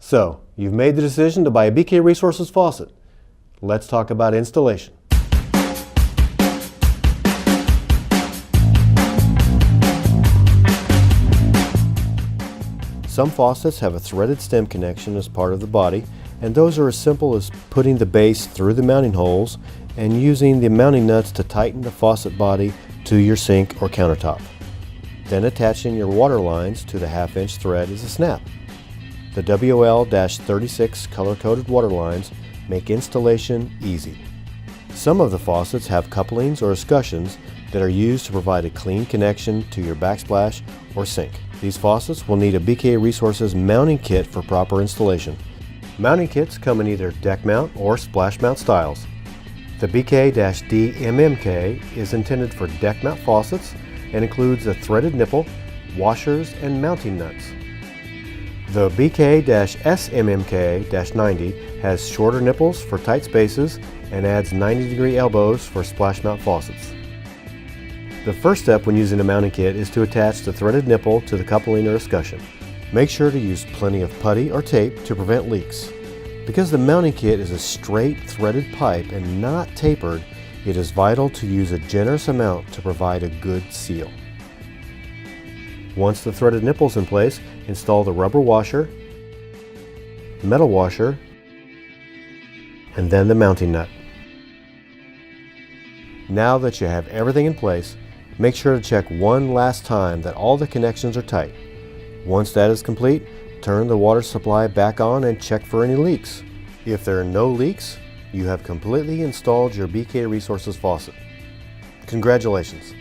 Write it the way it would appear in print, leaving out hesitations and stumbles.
So, you've made the decision to buy a BK Resources faucet. Let's talk about installation. Some faucets have a threaded stem connection as part of the body, and those are as simple as putting the base through the mounting holes and using the mounting nuts to tighten the faucet body to your sink or countertop. Then attaching your water lines to the 1/2-inch thread is a snap. The WL-36 color-coded water lines make installation easy. Some of the faucets have couplings or escutcheons that are used to provide a clean connection to your backsplash or sink. These faucets will need a BK Resources mounting kit for proper installation. Mounting kits come in either deck mount or splash mount styles. The BK-D MMK is intended for deck mount faucets and includes a threaded nipple, washers, and mounting nuts. The BK-SMMK-90 has shorter nipples for tight spaces and adds 90-degree elbows for splash mount faucets. The first step when using a mounting kit is to attach the threaded nipple to the coupling or escutcheon. Make sure to use plenty of putty or tape to prevent leaks. Because the mounting kit is a straight threaded pipe and not tapered, it is vital to use a generous amount to provide a good seal. Once the threaded nipple is in place, install the rubber washer, metal washer, and then the mounting nut. Now that you have everything in place, make sure to check one last time that all the connections are tight. Once that is complete, turn the water supply back on and check for any leaks. If there are no leaks, you have completely installed your BK Resources faucet. Congratulations!